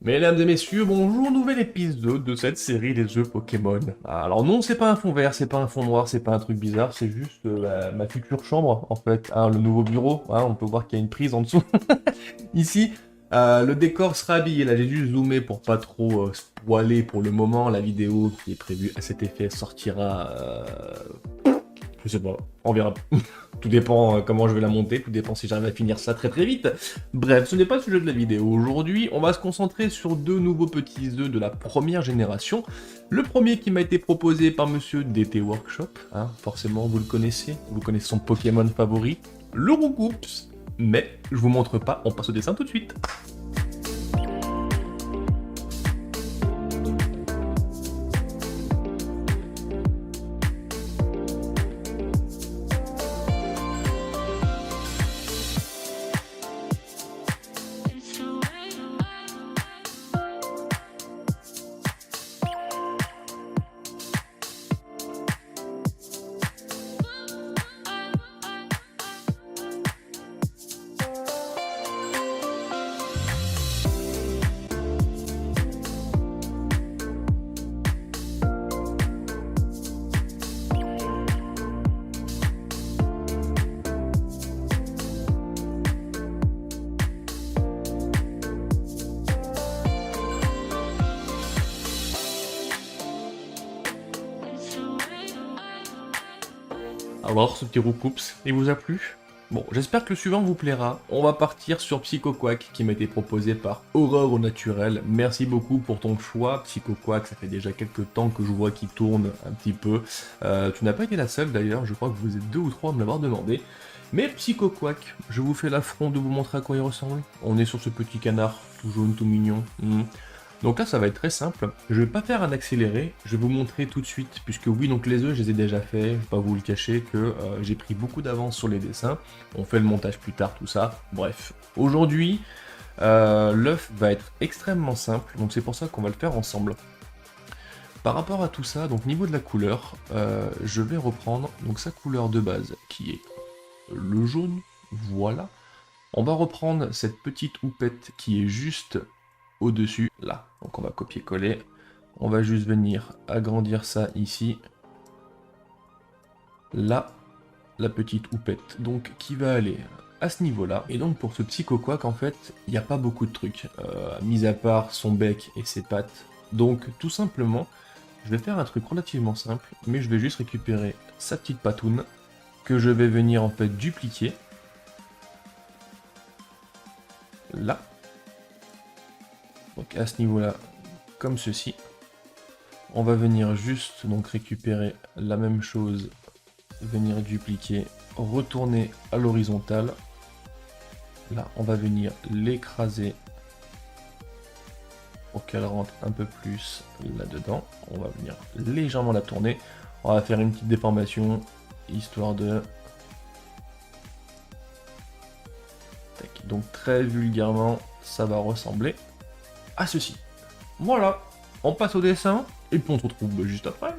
Mesdames et messieurs, bonjour, nouvel épisode de cette série des jeux Pokémon. Alors non, c'est pas un fond vert, c'est pas un fond noir, c'est pas un truc bizarre, c'est juste ma future chambre, en fait, le nouveau bureau. On peut voir qu'il y a une prise en dessous. Ici, le décor sera habillé, là j'ai juste zoomé pour pas trop spoiler pour le moment. La vidéo qui est prévue à cet effet sortira... je sais pas, on verra. Tout dépend comment je vais la monter, tout dépend si j'arrive à finir ça très très vite. Bref, ce n'est pas le sujet de la vidéo. Aujourd'hui, on va se concentrer sur deux nouveaux petits œufs de la première génération. Le premier qui m'a été proposé par monsieur DT Workshop, forcément vous le connaissez son Pokémon favori, le Roucoups. Mais je vous montre pas, on passe au dessin tout de suite. Alors, ce petit Roucoups, il vous a plu? Bon, j'espère que le suivant vous plaira. On va partir sur Psycho Quack, qui m'a été proposé par Aurore au naturel. Merci beaucoup pour ton choix, Psycho Quack. Ça fait déjà quelques temps que je vois qu'il tourne un petit peu. Tu n'as pas été la seule d'ailleurs, je crois que vous êtes deux ou trois à me l'avoir demandé. Mais Psycho Quack, je vous fais l'affront de vous montrer à quoi il ressemble. On est sur ce petit canard, tout jaune, tout mignon. Donc là, ça va être très simple. Je vais pas faire un accéléré, je vais vous montrer tout de suite, puisque oui, donc les œufs, je les ai déjà faits, je vais pas vous le cacher que j'ai pris beaucoup d'avance sur les dessins. On fait le montage plus tard, tout ça. Bref. Aujourd'hui, l'œuf va être extrêmement simple, donc c'est pour ça qu'on va le faire ensemble. Par rapport à tout ça, donc niveau de la couleur, je vais reprendre donc sa couleur de base, qui est le jaune, voilà. On va reprendre cette petite houppette qui est juste au-dessus, là. Donc on va copier-coller. On va juste venir agrandir ça ici. Là, la petite houppette, donc qui va aller à ce niveau-là. Et donc pour ce Psycho Quack, en fait, il n'y a pas beaucoup de trucs, mis à part son bec et ses pattes. Donc tout simplement, je vais faire un truc relativement simple, mais je vais juste récupérer sa petite patoune, que je vais venir en fait dupliquer. Là. Donc à ce niveau-là, comme ceci. On va venir juste donc récupérer la même chose, venir dupliquer, retourner à l'horizontale. Là, on va venir l'écraser pour qu'elle rentre un peu plus là-dedans. On va venir légèrement la tourner. On va faire une petite déformation, histoire de... Tac. Donc très vulgairement, ça va ressembler à ceci. Voilà, on passe au dessin, et puis on se retrouve juste après.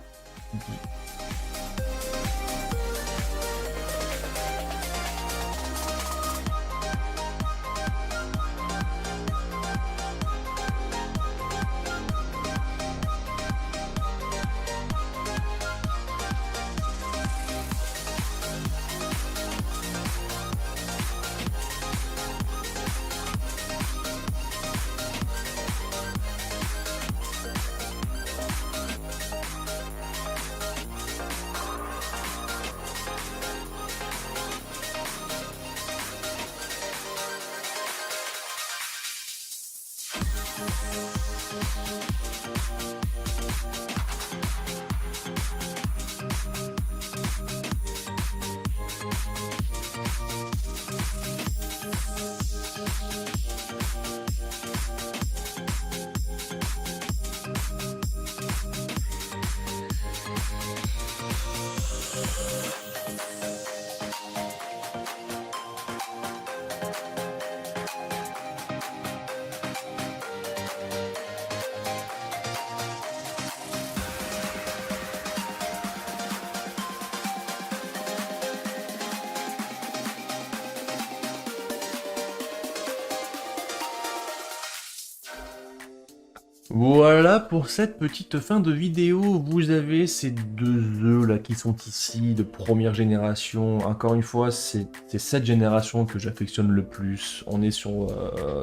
Voilà pour cette petite fin de vidéo. Vous avez ces deux œufs là qui sont ici de première génération. Encore une fois, c'est cette génération que j'affectionne le plus. On est sur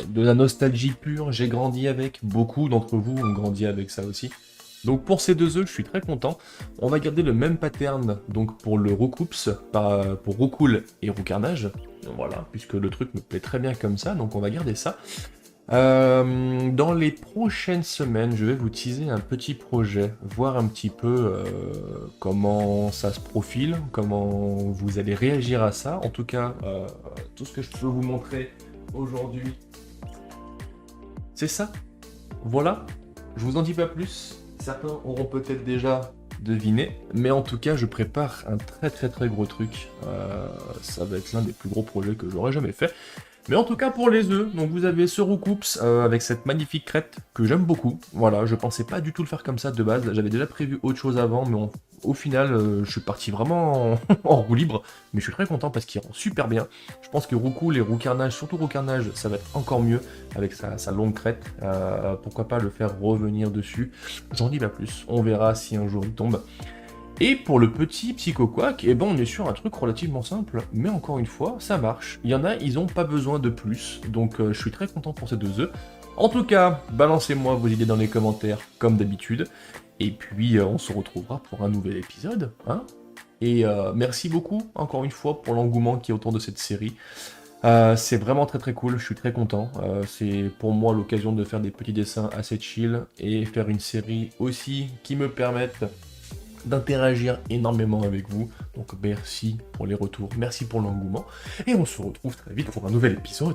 de la nostalgie pure. J'ai grandi avec. Beaucoup d'entre vous ont grandi avec ça aussi. Donc pour ces deux œufs, je suis très content. On va garder le même pattern donc pour le Roucoups, pour Roucoule et Roucarnage. Voilà, puisque le truc me plaît très bien comme ça, donc on va garder ça. Dans les prochaines semaines, je vais vous teaser un petit projet, voir un petit peu comment ça se profile, comment vous allez réagir à ça. En tout cas, tout ce que je peux vous montrer aujourd'hui, c'est ça. Voilà, je vous en dis pas plus. Certains auront peut-être déjà deviné, mais en tout cas, je prépare un très gros truc. Ça va être l'un des plus gros projets que j'aurais jamais fait. Mais en tout cas pour les œufs, donc vous avez ce Roucoups avec cette magnifique crête que j'aime beaucoup. Voilà, je pensais pas du tout le faire comme ça de base, j'avais déjà prévu autre chose avant, mais au final je suis parti vraiment en roue libre, mais je suis très content parce qu'il rend super bien. Je pense que Roucoule et Roucarnage, surtout Roucarnage, ça va être encore mieux avec sa longue crête. Pourquoi pas le faire revenir dessus, j'en dis pas plus, on verra si un jour il tombe. Et pour le petit Psycho Quack, eh ben on est sur un truc relativement simple, mais encore une fois, ça marche. Il y en a, ils ont pas besoin de plus, donc je suis très content pour ces deux œufs. En tout cas, balancez-moi vos idées dans les commentaires, comme d'habitude, et puis on se retrouvera pour un nouvel épisode, hein. Et merci beaucoup, encore une fois, pour l'engouement qui est autour de cette série. C'est vraiment très cool, je suis très content. C'est pour moi l'occasion de faire des petits dessins assez chill, et faire une série aussi qui me permette d'interagir énormément avec vous. Donc merci pour les retours, merci pour l'engouement, et on se retrouve très vite pour un nouvel épisode.